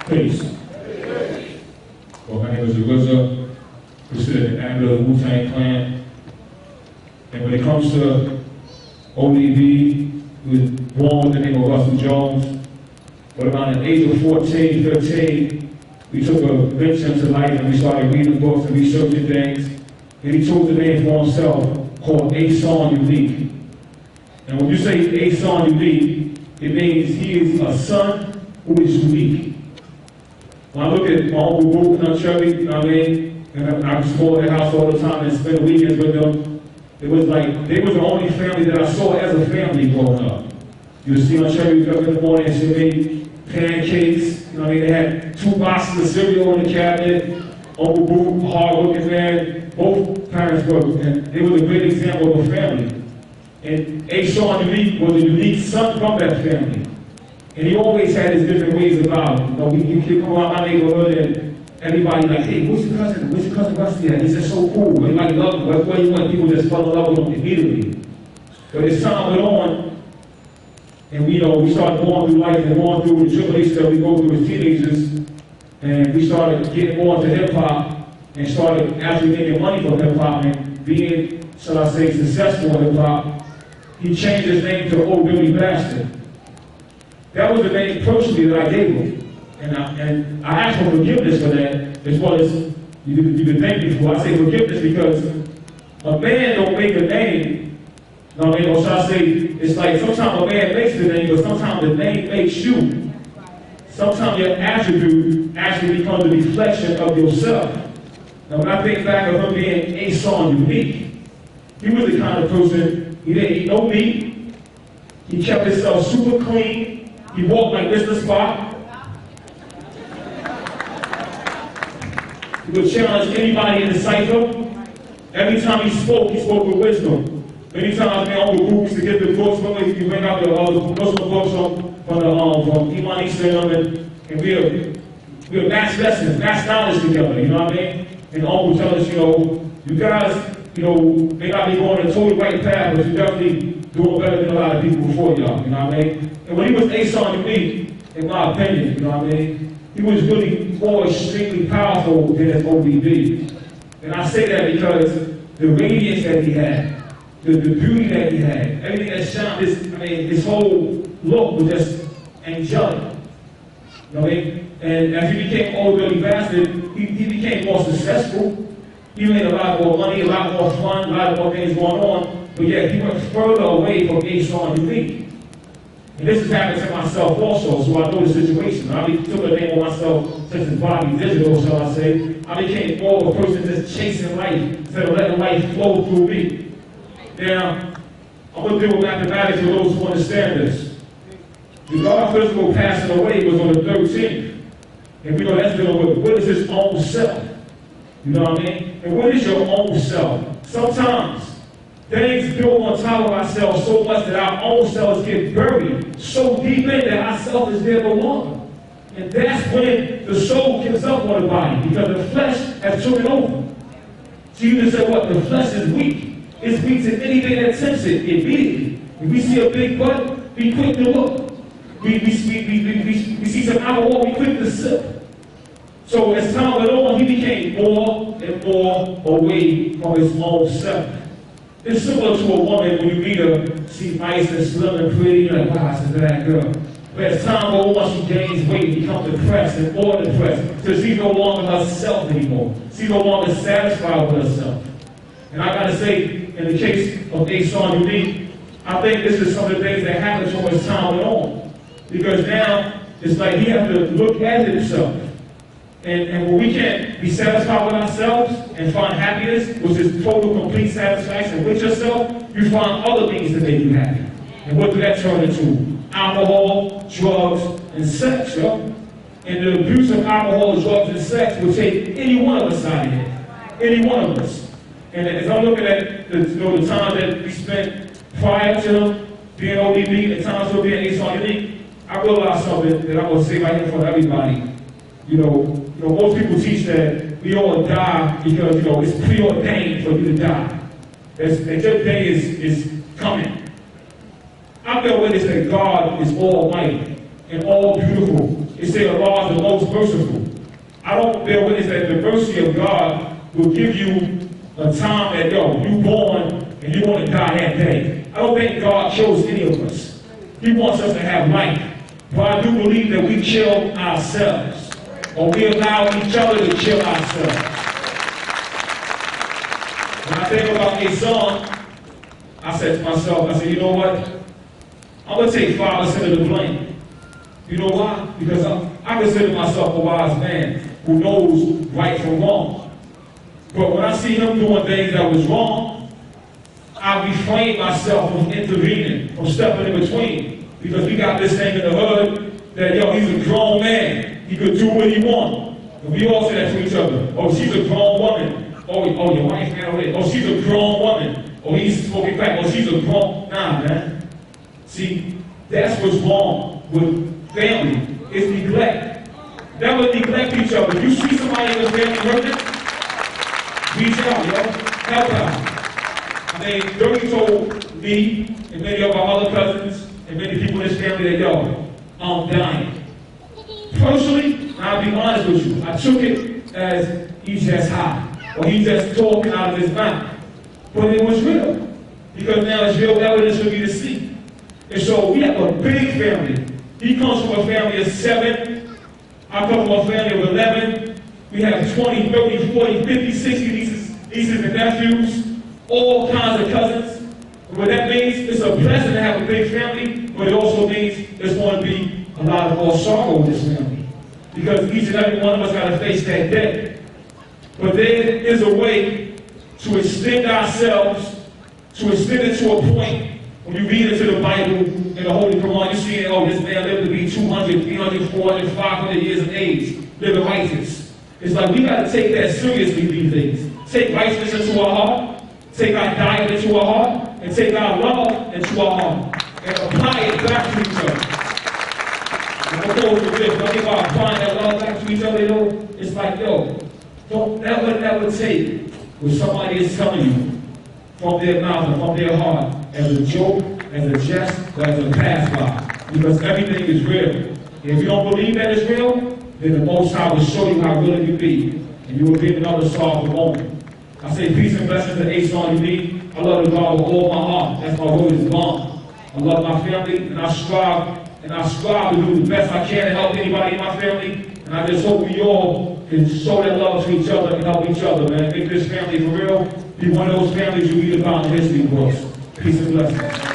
Peace. Well, my name is RZA, considered the admiral of the Wu-Tang Clan. And when it comes to ODB, he was born with the name of Russell Jones. But around the age of 14, 15, we took a venture into life and we started reading books and researching things. And he chose a name for himself called A-Son Unique. And when you say A-Son Unique, it means he is a son who is unique. When I look at my Uncle Bruce and Cherry, you know what I mean? And I was going to their house all the time and spend weekends with them. It was like, they were the only family that I saw as a family growing up. You would see on Cherry wake up in the morning and she made pancakes, you know what I mean? They had 2 boxes of cereal in the cabinet. Uncle Bruce, hard-working man, both parents worked, and it was a great example of a family. And A-Son Unique was a unique son from that family. And he always had his different ways about it. You know, you could come around my neighborhood and everybody like, hey, what's your cousin? What's your cousin Rusty at? He's just so cool. Everybody loved him. That's why you want people just fall in love with him immediately. But as time went on, and we started going through life and going through the tribulations that we go through as teenagers, and we started getting more into hip-hop and started actually making money from hip-hop and being, shall I say, successful in hip-hop. He changed his name to Old Billy Bastard. That was the name personally that I gave him. And I asked for forgiveness for that, as well as you can thank me for. I say forgiveness because a man don't make a name. You know what I mean? Or should I say, it's like sometimes a man makes the name, but sometimes the name makes you. Sometimes your attribute actually becomes a reflection of yourself. Now when I think back of him being A-Son Unique, he was the kind of person, he didn't eat no meat, he kept himself super clean, he walked like Mr. Spock. He would challenge anybody in the cipher. Every time he spoke with wisdom. Many times, man, Uncle Bruce to get the books from him, he bring out the Muslim books from Imani Islam, and we'll match lessons, match knowledge together, you know what I mean? And Uncle tell us, you guys, may not be going the totally right path, but you're definitely doing better than a lot of people before y'all, you know what I mean? And when he was A-Son Unique, in my opinion, you know what I mean? He was really more extremely powerful than his ODB. And I say that because the radiance that he had, the beauty that he had, everything that shined, his whole look was just angelic. You know what I mean? And as he became Old Billy Bastard, he became more successful. He made a lot more money, a lot more fun, a lot more things going on, but yet he went further away from A-Son Unique. And this has happened to myself also, so I know the situation. I took a name on myself since it's body digital, shall I say. I became more of a person just chasing life instead of letting life flow through me. Now, I'm going to deal with mathematics for those who understand this. The God physical passing away was on the 13th. And we know that's dealing with what is his own self. You know what I mean? And what is your own self? Sometimes things build on top of ourselves so much that our own selves get buried so deep in that our self is there no longer. And that's when the soul gives up on the body because the flesh has taken over. So you just say what? The flesh is weak. It's weak to anything that tempts it immediately. If we see a big butt, be quick to look. We see some alcohol, be quick to sip. So as time went on, he became more and more away from his own self. It's similar to a woman when you meet her, she's nice and slim and pretty, you're like, wow, that's a bad girl. But as time goes on, she gains weight, becomes depressed and more depressed. So she's no longer herself anymore. She's no longer satisfied with herself. And I gotta say, in the case of A-Son Unique, I think this is some of the things that happened to him as time went on. Because now, it's like he has to look at himself. And when we can't be satisfied with ourselves and find happiness, which is total, complete satisfaction with yourself, you find other things that make you happy. And what do that turn into? Alcohol, drugs, and sex, yo. And the abuse of alcohol, drugs, and sex will take any one of us out of here. Any one of us. And as I'm looking at the time that we spent prior to being ODB and times of being A-Son Unique, I realized something that I'm going to say right here for everybody. Most people teach that we all die because, it's preordained for you to die. That your day is coming. I bear witness that God is almighty and all beautiful. it says Allah is the most merciful. I don't bear witness that the mercy of God will give you a time that, you born and you want to die that day. I don't think God chose any of us. He wants us to have life. But I do believe that we kill ourselves, or we allow each other to kill ourselves. When I think about a son, I said to myself, I said, you know what? I'm going to take 5% of the blame. You know why? Because I consider myself a wise man who knows right from wrong. But when I see him doing things that was wrong, I refrain myself from intervening, from stepping in between. Because we got this thing in the hood that, he's a grown man. He could do what he wants. And we all say that to each other. Oh, she's a grown woman. Oh, your wife ran away. Oh, she's a grown woman. Oh, he's smoking crack. Oh, she's a grown... Nah, man. See, that's what's wrong with family. It's neglect. Never neglect each other. You see somebody in the family hurting, reach out, help out. I mean, Dirty told me and many of our other cousins and many people in this family that, I'm dying. Personally, I'll be honest with you, I took it as he's just high, or he's just talking out of his mouth. But it was real, because now it's real evidence for me to see. And so we have a big family. He comes from a family of 7. I come from a family of 11. We have 20, 30, 40, 50, 60 nieces and nephews, all kinds of cousins. And what that means, it's a blessing to have a big family, but it also means there's going to be a lot of more sorrow in this family. Because each and every one of us got to face that day. But there is a way to extend ourselves, to extend it to a point. When you read into the Bible and the Holy Quran, you see, this man lived to be 200, 300, 400, 500 years of age, living righteous. It's like we got to take that seriously these days. Take righteousness into our heart, take our diet into our heart, and take our love into our heart, and apply it back to each other. And what goes with this, when I think about applying that love back to each other, it's like, don't ever take what somebody is telling you from their mouth and from their heart as a joke, as a jest, or as a pass-by. Because everything is real. And if you don't believe that it's real, then the Most High will show you how real it can be. And you will be another sorrowful moment. I say peace and blessings to RZA. I love the God with all my heart. That's my word is bond. I love my family, and I strive to do the best I can to help anybody in my family. And I just hope we all can show that love to each other and help each other, man. Make this family for real. Be one of those families you read about in history books. Peace and blessings.